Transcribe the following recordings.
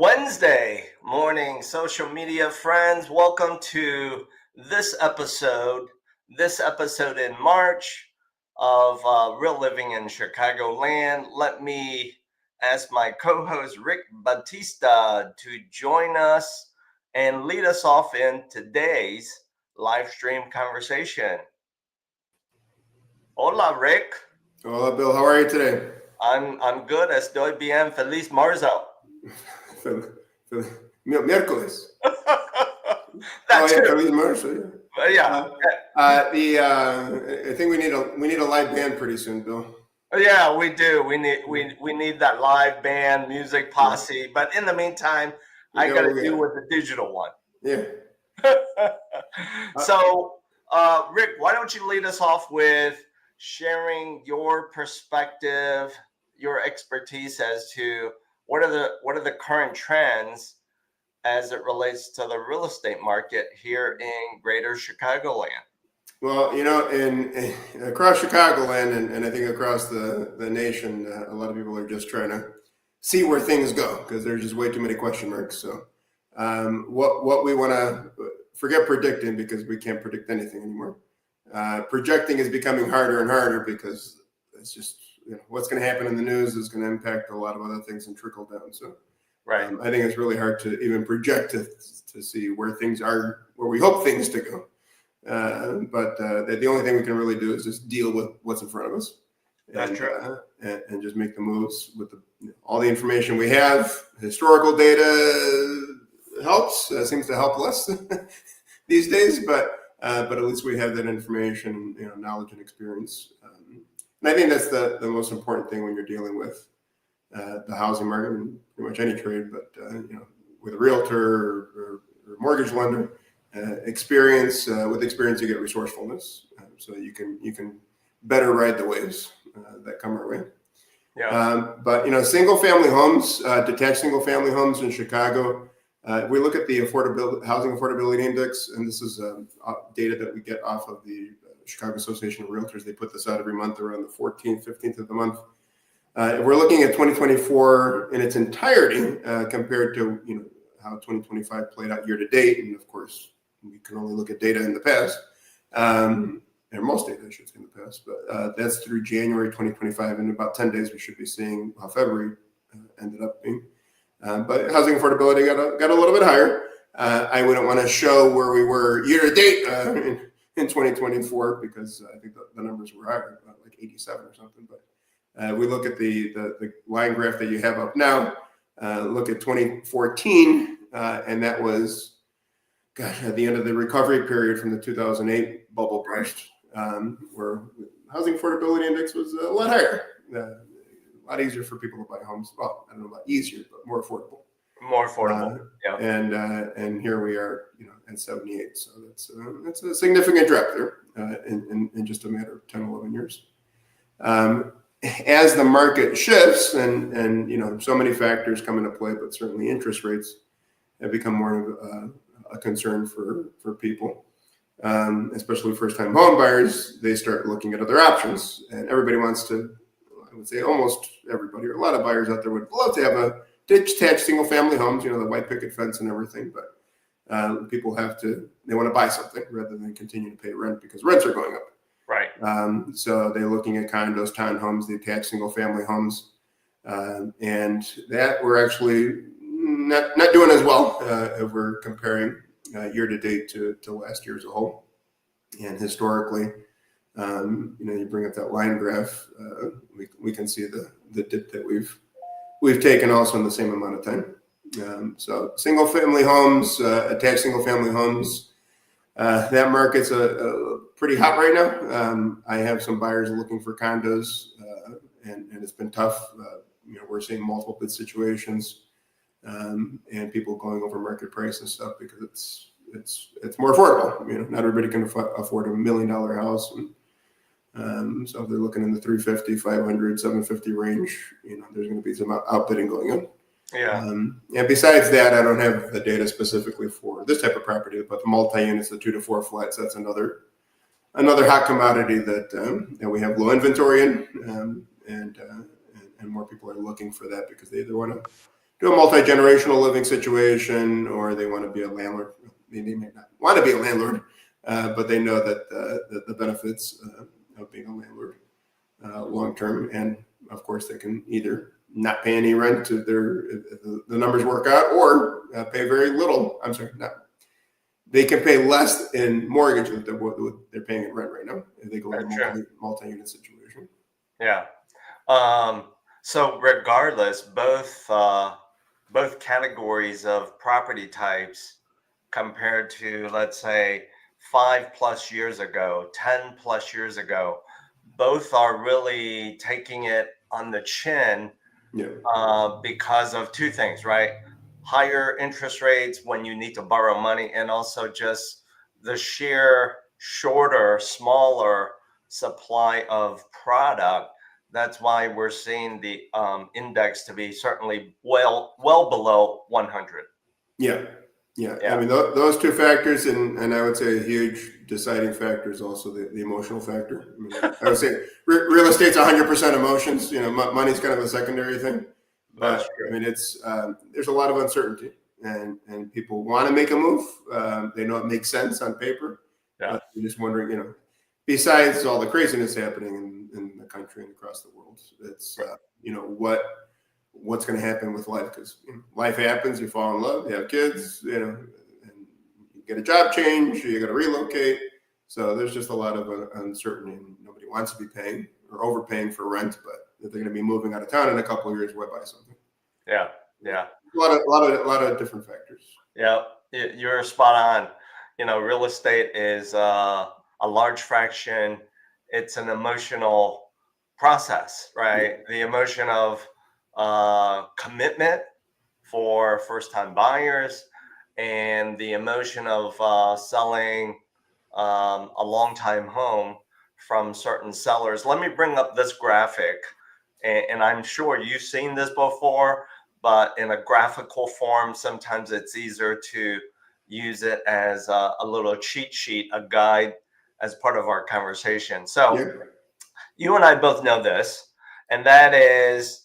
Wednesday morning, social media friends. Welcome to this episode in March of Real Living in Chicagoland. Let me ask my co-host Rick Batista to join us and lead us off in today's live stream conversation. Hola, Rick. Hola, Bill. How are you today? I'm good. Estoy bien. Feliz marzo. Miércoles. That's yeah, Feliz marzo. Yeah. I think we need a live band pretty soon, Bill. Yeah, we do. We need that live band music posse. But in the meantime, I got to deal with the digital one. Yeah. So, Rick, why don't you lead us off with sharing your perspective, your expertise as to what are the current trends as it relates to the real estate market here in Greater Chicagoland? Well, in across Chicagoland and I think across the nation, a lot of people are just trying to see where things go because there's just way too many question marks. So, what we want to forget predicting because we can't predict anything anymore. Projecting is becoming harder and harder because it's just what's going to happen in the news is going to impact a lot of other things and trickle down. So, right. I think it's really hard to even project to see where things are, where we hope things to go. But the only thing we can really do is just deal with what's in front of us. That's true. And just make the moves with all the information we have. Historical data helps, seems to help less these days, but at least we have that information, knowledge and experience. And I think that's the most important thing when you're dealing with the housing market and pretty much any trade, but with a realtor or mortgage lender. Experience with experience you get resourcefulness, so you can better ride the waves that come our way. Yeah. But single family homes, detached single family homes in Chicago, we look at the housing affordability index, and this is data that we get off of the Chicago Association of Realtors. They put this out every month around the 14th, 15th of the month. We're looking at 2024 in its entirety compared to how 2025 played out year to date, and of course we can only look at data in the past, and most data I should say in the past, but that's through January 2025. In about 10 days we should be seeing how February ended up being, but housing affordability got a little bit higher. I wouldn't want to show where we were year to date in 2024 because I think the numbers were higher, like 87 or something, but we look at the line graph that you have up now, look at 2014, and that was at the end of the recovery period from the 2008 bubble burst, where housing affordability index was a lot higher, a lot easier for people to buy homes. Well, I don't know about easier, but more affordable. More affordable. Yeah. And here we are, at 78. So that's a significant drop there in just a matter of 10, 11 years. As the market shifts and so many factors come into play, but certainly interest rates have become more of a concern for people, especially first-time home buyers. They start looking at other options, and everybody wants to. I would say almost everybody, or a lot of buyers out there, would love to have a detached single-family homes, the white picket fence and everything. But people they want to buy something rather than continue to pay rent because rents are going up. Right. So they're looking at condos, townhomes, detached single-family homes, and that we're actually not doing as well if we're comparing year to date to last year as a whole. And historically, you bring up that line graph, we can see the dip that we've taken also in the same amount of time. So single family homes, attached single family homes, that market's pretty hot right now. I have some buyers looking for condos, and it's been tough. We're seeing multiple bid situations. And people going over market price and stuff because it's more affordable. Not everybody can afford $1 million house, and so if they're looking in the 350, 500, 750 range, there's going to be some outbidding going on. Yeah. And besides that, I don't have the data specifically for this type of property, but the multi-units, the 2 to 4 flats, that's another hot commodity that we have low inventory in, and more people are looking for that because they either want to do a multi-generational living situation, or they want to be a landlord. They may not want to be a landlord, but they know that the benefits of being a landlord long term, and of course they can either not pay any rent if the numbers work out, or pay very little. I'm sorry, they can pay less in mortgage than what they're paying in rent right now if they go into a multi-unit situation. Yeah. So regardless, both categories of property types compared to, let's say, 5+ years ago, 10+ years ago, both are really taking it on the chin because of two things, right? Higher interest rates when you need to borrow money, and also just the sheer shorter, smaller supply of product. That's why we're seeing the index to be certainly well below 100. Yeah. I mean, those two factors, and I would say a huge deciding factor is also the emotional factor. I mean, I would say real estate's 100% emotions. Money's kind of a secondary thing. But I mean, it's there's a lot of uncertainty, and people want to make a move. They know it makes sense on paper. Yeah. But you're just wondering, besides all the craziness happening in the country and across the world, it's what's going to happen with life, because life happens. You fall in love, you have kids, and you get a job change, you got to relocate. So there's just a lot of uncertainty, and nobody wants to be paying or overpaying for rent, but if they're going to be moving out of town in a couple of years, why buy something? Yeah. A lot of different factors. Yeah, you're spot on. Real estate is a large fraction. It's an emotional process, right? The emotion of commitment for first-time buyers, and the emotion of selling a long-time home from certain sellers. Let me bring up this graphic, and I'm sure you've seen this before, but in a graphical form, sometimes it's easier to use it as a little cheat sheet, a guide, as part of our conversation. So you and I both know this, and that is,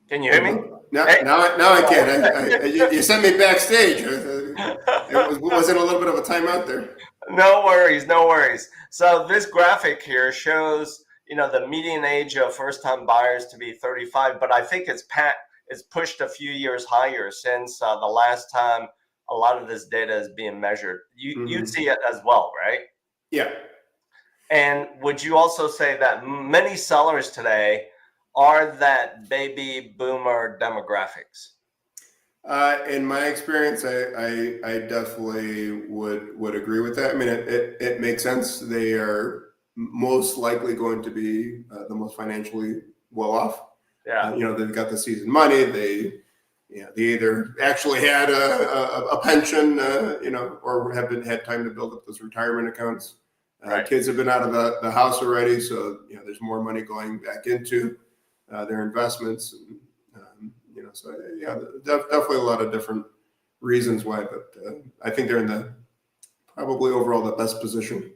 can you hear me? Now I can. You sent me backstage. Was it a little bit of a timeout there? No worries. So this graphic here shows, the median age of first-time buyers to be 35, but I think it's pushed a few years higher since the last time a lot of this data is being measured. You see it as well, right? Yeah. And would you also say that many sellers today are that baby boomer demographics? In my experience, I definitely would agree with that. I mean, it makes sense. They are most likely going to be the most financially well off. Yeah. They've got the seasoned money. They either actually had a pension, or have had time to build up those retirement accounts. Right. Kids have been out of the house already, so there's more money going back into their investments. So definitely a lot of different reasons why, but I think they're in probably overall the best position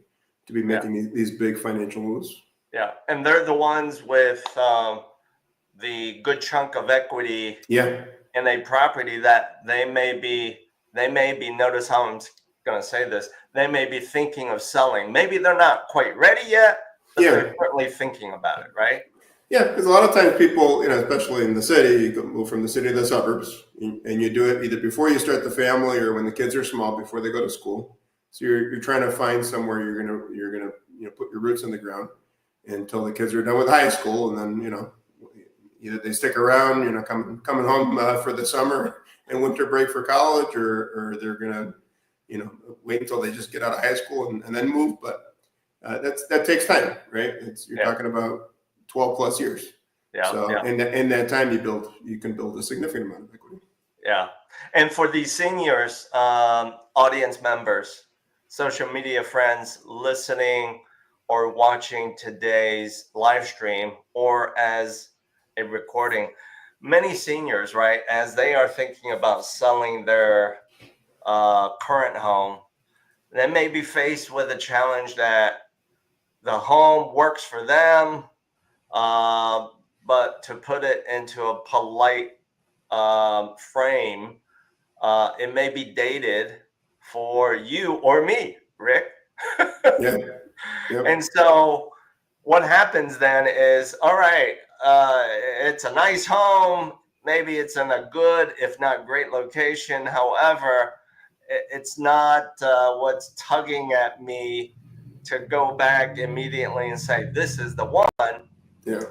to be making these big financial moves. Yeah, and they're the ones with the good chunk of equity in a property that they may be. Notice how I'm going to say this. They may be thinking of selling. Maybe they're not quite ready yet, but they're certainly thinking about it, right? Yeah, because a lot of times people, especially in the city, you move from the city to the suburbs, and you do it either before you start the family or when the kids are small, before they go to school. So you're trying to find somewhere you're gonna put your roots in the ground until the kids are done with high school, and then either they stick around, coming home for the summer and winter break for college, or they're gonna wait until they just get out of high school and then move. But that takes time, right? You're talking about 12+ years. Yeah. So Yeah. in that time, you can build a significant amount of equity. Yeah. And for these seniors, audience members, social media friends listening or watching today's live stream or as a recording, many seniors, right, as they are thinking about selling their current home, they may be faced with a challenge that the home works for them, but to put it into a polite frame, it may be dated for you or me, Rick. Yeah. Yep. And so what happens then is, all right, it's a nice home. Maybe it's in a good, if not great location. However, it's not what's tugging at me to go back immediately and say, this is the one. Yeah.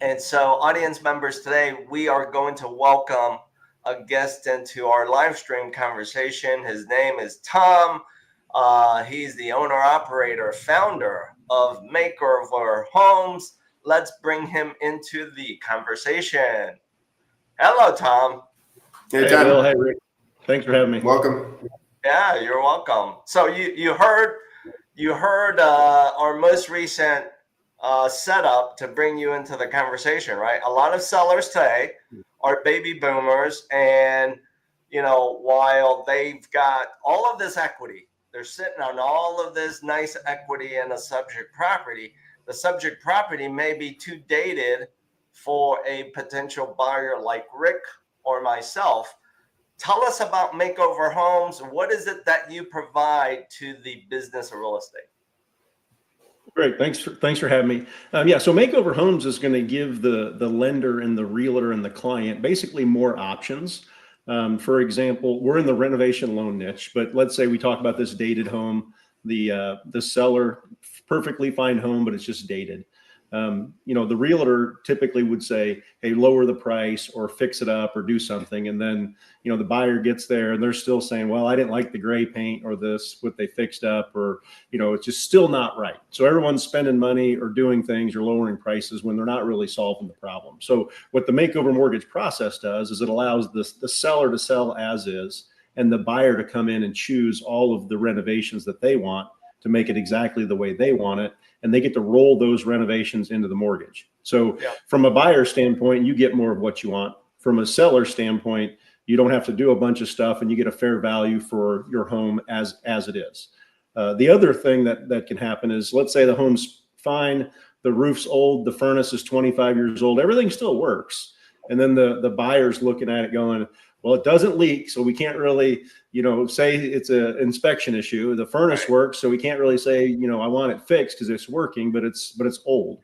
And so, audience members, today we are going to welcome a guest into our live stream conversation. His name is Tom. He's the owner, operator, founder of Makeover Homes. Let's bring him into the conversation. Hello, Tom. Hey, Hey, Tom. Bill. Hey, Rick. Thanks for having me. Welcome. Yeah, you're welcome. So you heard our most recent setup to bring you into the conversation, right? A lot of sellers today are baby boomers, and while they've got all of this equity, they're sitting on all of this nice equity in a subject property. The subject property may be too dated for a potential buyer like Rick or myself. Tell us about Makeover Homes. What is it that you provide to the business of real estate? Great. Thanks for having me. Yeah. So Makeover Homes is going to give the lender and the realtor and the client basically more options. For example, we're in the renovation loan niche, but let's say we talk about this dated home, the seller, perfectly fine home, but it's just dated. The realtor typically would say, hey, lower the price or fix it up or do something. And then, the buyer gets there and they're still saying, well, I didn't like the gray paint or what they fixed up, or, it's just still not right. So everyone's spending money or doing things or lowering prices when they're not really solving the problem. So what the Makeover Mortgage process does is it allows the seller to sell as is and the buyer to come in and choose all of the renovations that they want to make it exactly the way they want it. And they get to roll those renovations into the mortgage. So from a buyer standpoint, you get more of what you want. From a seller standpoint, you don't have to do a bunch of stuff and you get a fair value for your home as it is. The other thing that can happen is, let's say the home's fine, the roof's old, the furnace is 25 years old, everything still works. And then the buyer's looking at it going, well, it doesn't leak, so we can't really, say it's an inspection issue. The furnace works, so we can't really say, I want it fixed because it's working, but it's old.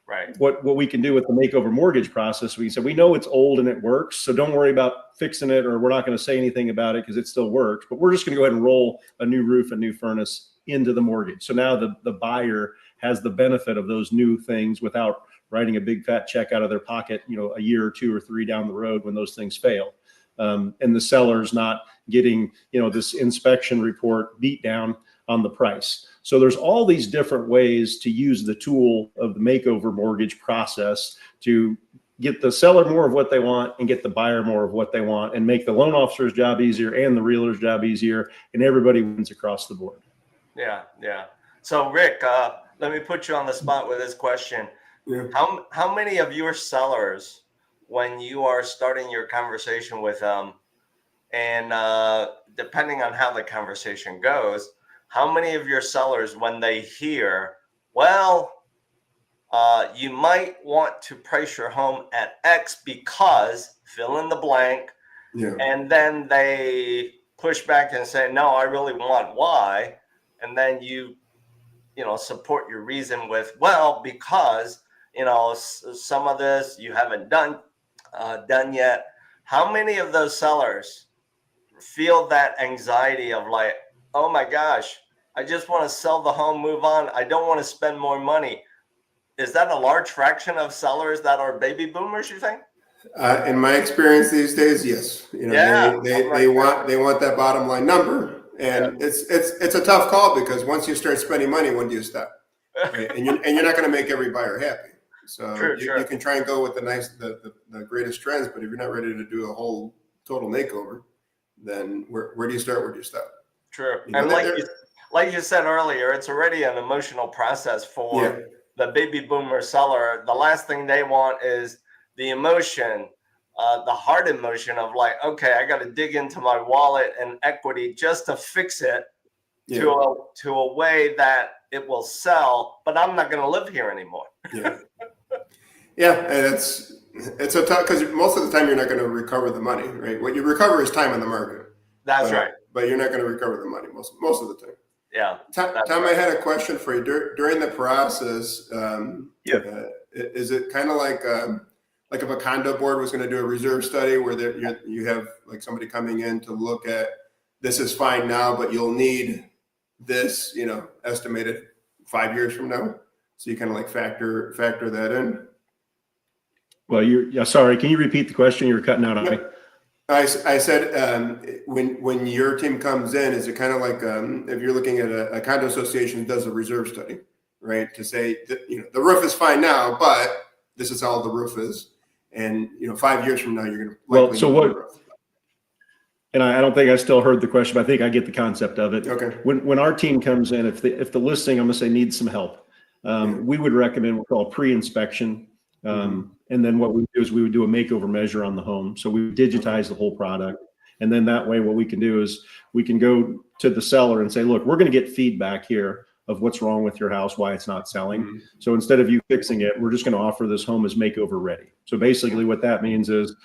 Right. What we can do with the Makeover Mortgage process, we said, we know it's old and it works, so don't worry about fixing it, or we're not going to say anything about it because it still works, but we're just going to go ahead and roll a new roof, a new furnace into the mortgage. So now the buyer has the benefit of those new things without writing a big fat check out of their pocket, a year or 2 or 3 down the road when those things fail. And the seller's not getting, this inspection report beat down on the price. So there's all these different ways to use the tool of the Makeover Mortgage process to get the seller more of what they want and get the buyer more of what they want, and make the loan officer's job easier and the realtor's job easier, and everybody wins across the board. Yeah. So Rick, let me put you on the spot with this question. Yeah. How many of your sellers, when you are starting your conversation with them, and depending on how the conversation goes, how many of your sellers, when they hear, well, you might want to price your home at X because fill in the blank, and then they push back and say, no, I really want Y, and then you support your reason with, well, because some of this you haven't done yet. How many of those sellers feel that anxiety of like, oh my gosh, I just want to sell the home, move on, I don't want to spend more money? Is that a large fraction of sellers that are baby boomers, you think? In my experience these days, yes. They want that bottom line number, and it's a tough call, because once you start spending money, when do you stop? Right? And you're not going to make every buyer happy. So True, you can try and go with the greatest trends, but if you're not ready to do a whole total makeover, then where do you start? Where do you stop? True. You know, And like you said earlier, it's already an emotional process for the baby boomer seller. The last thing they want is the emotion, the hard emotion of like, okay, I got to dig into my wallet and equity just to fix it to a way that it will sell, but I'm not going to live here anymore. And it's a tough, because most of the time you're not going to recover the money, right? What you recover is time on the market. That's right. But you're not going to recover the money most of the time. Yeah. Tom, I had a question for you. During the process, is it kind of like if a condo board was going to do a reserve study where you have like somebody coming in to look at, this is fine now, but you'll need this, estimated 5 years from now. So you kind of like factor that in. Well, sorry, can you repeat the question? You're cutting out on me. I said, when your team comes in, is it kind of like if you're looking at a condo association does a reserve study, right? To say that, the roof is fine now, but this is how the roof is, and 5 years from now you're going to likely need the roof. And I don't think I still heard the question, but I think I get the concept of it. Okay. When our team comes in, if the listing, I'm going to say, needs some help, we would recommend what we call pre-inspection. And then what we do is we would do a makeover measure on the home. So we digitize the whole product. And then that way, what we can do is we can go to the seller and say, look, we're going to get feedback here of what's wrong with your house, why it's not selling. So instead of you fixing it, we're just going to offer this home as makeover ready. So basically what that means is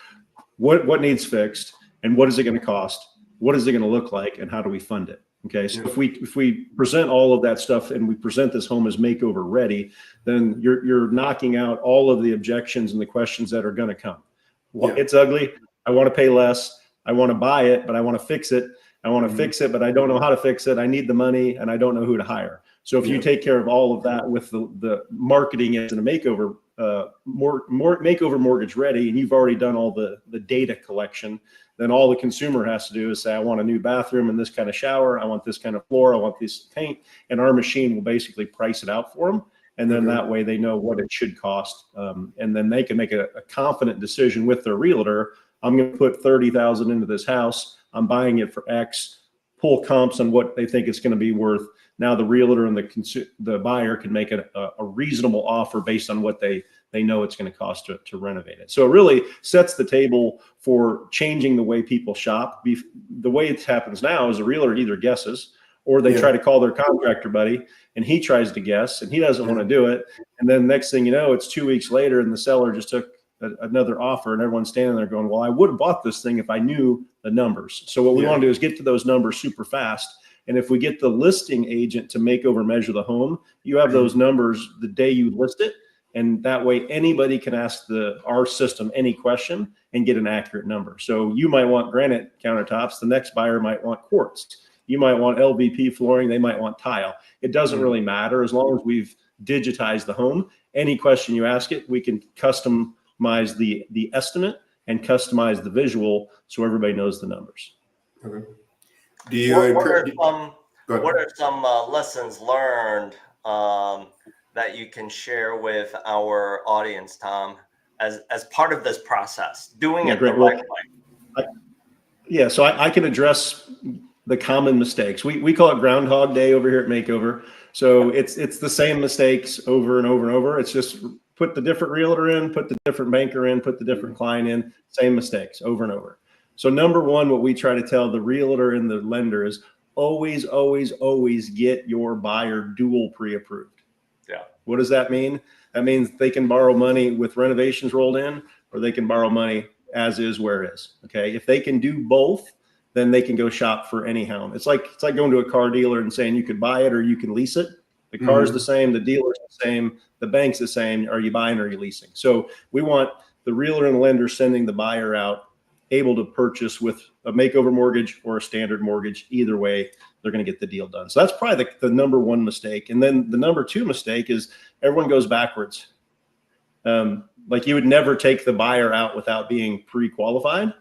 what needs fixed and what is it going to cost? What is it going to look like? And how do we fund it? Okay, so if we present all of that stuff and we present this home as makeover ready, then you're knocking out all of the objections and the questions that are going to come. Well, it's ugly. I want to pay less. I want to buy it, but I want to fix it. I want to fix it, but I don't know how to fix it. I need the money and I don't know who to hire. So if you take care of all of that with the marketing as a makeover, makeover mortgage ready, and you've already done all the data collection, then all the consumer has to do is say, I want a new bathroom and this kind of shower. I want this kind of floor. I want this paint. And our machine will basically price it out for them. And then that way they know what it should cost. And then they can make a confident decision with their realtor. I'm going to put $30,000 into this house. I'm buying it for X. Pull comps on what they think it's going to be worth. Now the realtor and the buyer can make a reasonable offer based on what they know it's going to cost to renovate it. So it really sets the table for changing the way people shop. The way it happens now is a realtor either guesses or they try to call their contractor buddy and he tries to guess and he doesn't want to do it. And then next thing you know, it's 2 weeks later and the seller just took another offer and everyone's standing there going, well, I would have bought this thing if I knew the numbers. So what we want to do is get to those numbers super fast. And if we get the listing agent to makeover measure the home, you have those numbers the day you list it. And that way anybody can ask our system any question and get an accurate number. So you might want granite countertops. The next buyer might want quartz. You might want LVP flooring. They might want tile. It doesn't really matter as long as we've digitized the home. Any question you ask it, we can customize the estimate and customize the visual so everybody knows the numbers. Okay. What are some lessons learned that you can share with our audience, Tom, as part of this process, doing it the right way? So I can address the common mistakes. We call it Groundhog Day over here at Makeover. So it's the same mistakes over and over and over. It's just put the different realtor in, put the different banker in, put the different client in, same mistakes over and over. So number one, what we try to tell the realtor and the lender is always, always, always get your buyer dual pre-approved. Yeah. What does that mean? That means they can borrow money with renovations rolled in, or they can borrow money as is where it is. Okay. If they can do both, then they can go shop for any home. It's like going to a car dealer and saying you could buy it or you can lease it. The car's the same, the dealer's the same, the bank's the same. Are you buying or are you leasing? So we want the realtor and the lender sending the buyer out able to purchase with a makeover mortgage or a standard mortgage. Either way, they're going to get the deal done. So that's probably the number one mistake. And then the number two mistake is everyone goes backwards. Like you would never take the buyer out without being pre-qualified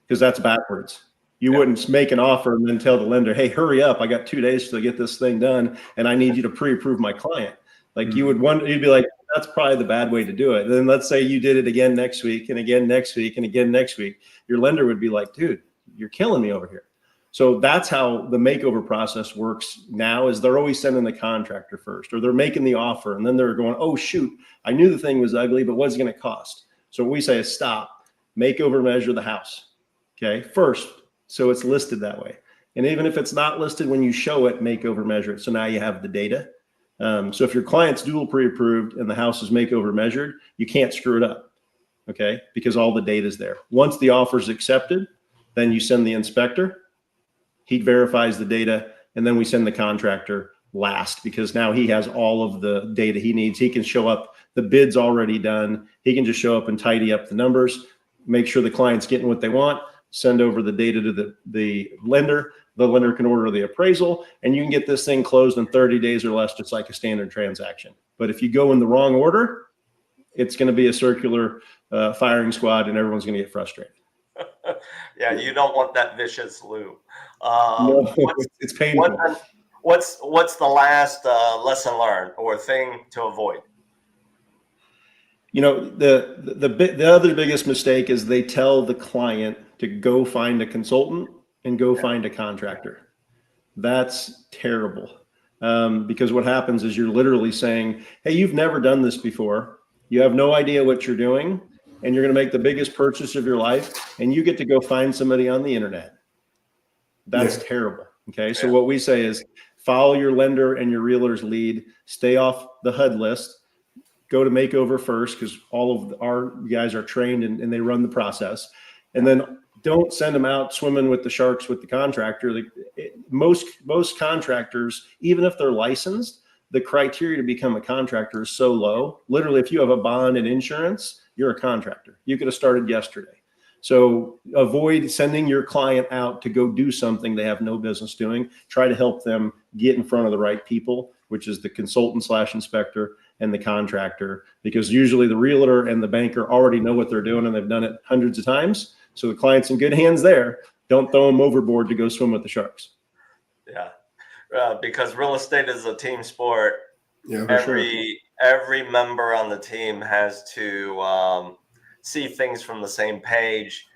because that's backwards. You wouldn't make an offer and then tell the lender, hey, hurry up. I got 2 days to get this thing done. And I need you to pre-approve my client. Like you'd be like, that's probably the bad way to do it. And then let's say you did it again next week and again next week and again next week. Your lender would be like, dude, you're killing me over here. So that's how the makeover process works now, is they're always sending the contractor first, or they're making the offer. And then they're going, oh, shoot, I knew the thing was ugly, but what's it going to cost? So what we say is stop, makeover measure the house. Okay, first. So it's listed that way. And even if it's not listed when you show it, makeover measure it. So now you have the data. So if your client's dual pre-approved and the house is makeover measured, you can't screw it up. Okay, because all the data is there. Once the offer is accepted, then you send the inspector. He verifies the data, and then we send the contractor last, because now he has all of the data he needs. He can show up, the bid's already done. He can just show up and tidy up the numbers, make sure the client's getting what they want, send over the data to the lender. The lender can order the appraisal, and you can get this thing closed in 30 days or less, just like a standard transaction. But if you go in the wrong order, it's going to be a circular firing squad, and everyone's going to get frustrated. Yeah, you don't want that vicious loop. No, it's painful. What's the last lesson learned or thing to avoid? You know, the other biggest mistake is they tell the client to go find a consultant and go find a contractor. That's terrible. Because what happens is you're literally saying, hey, you've never done this before. You have no idea what you're doing, and you're going to make the biggest purchase of your life, and you get to go find somebody on the internet. That's terrible. Okay. So what we say is follow your lender and your realtor's lead, stay off the HUD list, go to makeover first, because all of our guys are trained and they run the process. And then don't send them out swimming with the sharks with the contractor. Most contractors, even if they're licensed, the criteria to become a contractor is so low. Literally, if you have a bond and insurance, you're a contractor. You could have started yesterday. So avoid sending your client out to go do something they have no business doing. Try to help them get in front of the right people, which is the consultant / inspector and the contractor, because usually the realtor and the banker already know what they're doing and they've done it hundreds of times. So the client's in good hands there. Don't throw them overboard to go swim with the sharks. Yeah, because real estate is a team sport. Yeah, every member on the team has to see things from the same page.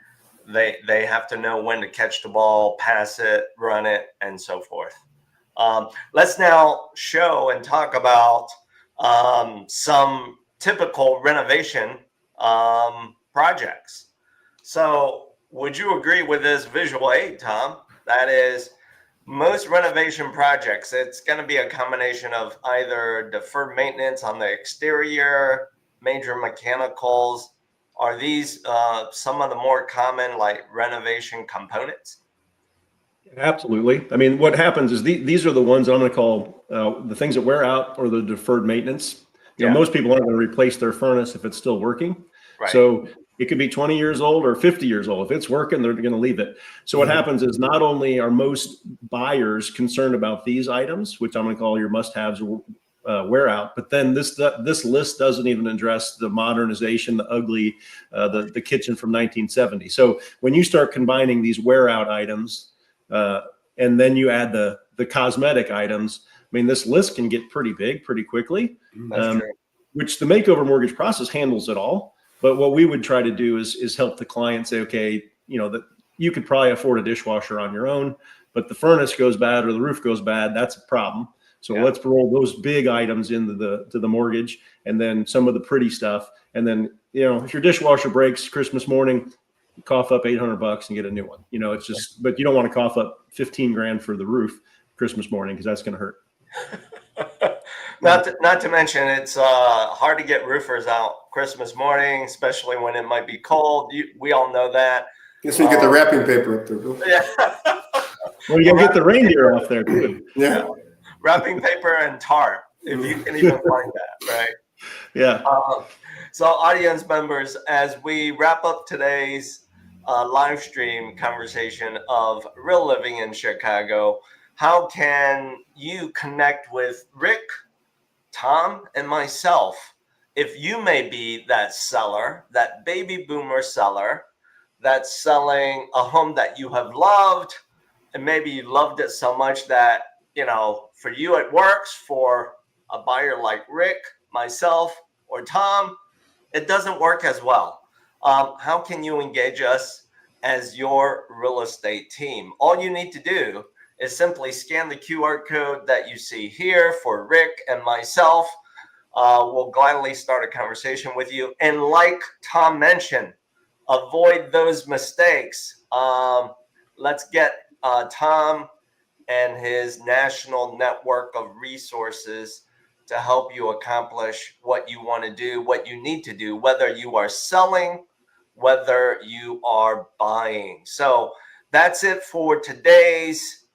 They have to know when to catch the ball, pass it, run it, and so forth. Let's now show and talk about some typical renovation projects. So would you agree with this visual aid, Tom? That is, most renovation projects, it's going to be a combination of either deferred maintenance on the exterior, major mechanicals. Are these some of the more common, like, renovation components? Absolutely. I mean, what happens is these are the ones I'm going to call the things that wear out, or the deferred maintenance. You know, most people aren't going to replace their furnace if it's still working. Right. So it could be 20 years old or 50 years old. If it's working, they're going to leave it. So what happens is not only are most buyers concerned about these items, which I'm going to call your must-haves or wear out, but then this list doesn't even address the modernization, the ugly, the kitchen from 1970. So when you start combining these wear out items, and then you add the cosmetic items, I mean, this list can get pretty big pretty quickly, which the makeover mortgage process handles it all. But what we would try to do is help the client say, okay, you know, that you could probably afford a dishwasher on your own, but the furnace goes bad or the roof goes bad, that's a problem. So let's roll those big items into the mortgage, and then some of the pretty stuff. And then, you know, if your dishwasher breaks Christmas morning, you cough up $800 and get a new one. You know, it's just, but you don't want to cough up 15 grand for the roof Christmas morning, because that's going to hurt. Not to mention, it's hard to get roofers out Christmas morning, especially when it might be cold. We all know that. So you get the wrapping paper up there, Bill. Yeah. Well, you can get the reindeer off there too. Yeah. Wrapping paper and tarp, if you can even find that, right? Yeah. So audience members, as we wrap up today's live stream conversation of Real Living in Chicago, how can you connect with Rick, Tom, and myself if you may be that seller, that baby boomer seller that's selling a home that you have loved, and maybe you loved it so much that, you know, for you it works, for a buyer like Rick, myself, or or Tom, it doesn't work as well. How can you engage us as your real estate team? All you need to do is simply scan the QR code that you see here for Rick and myself. We'll gladly start a conversation with you. And like Tom mentioned, avoid those mistakes. Let's get Tom and his national network of resources to help you accomplish what you want to do, what you need to do, whether you are selling, whether you are buying. So that's it for today's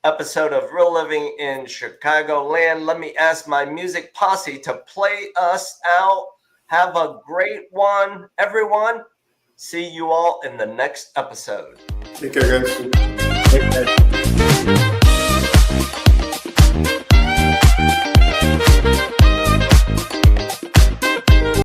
episode of Real Living in Chicagoland. Let me ask my music posse to play us out. Have a great one, everyone. See you all in the next episode. Take care, guys. Take care.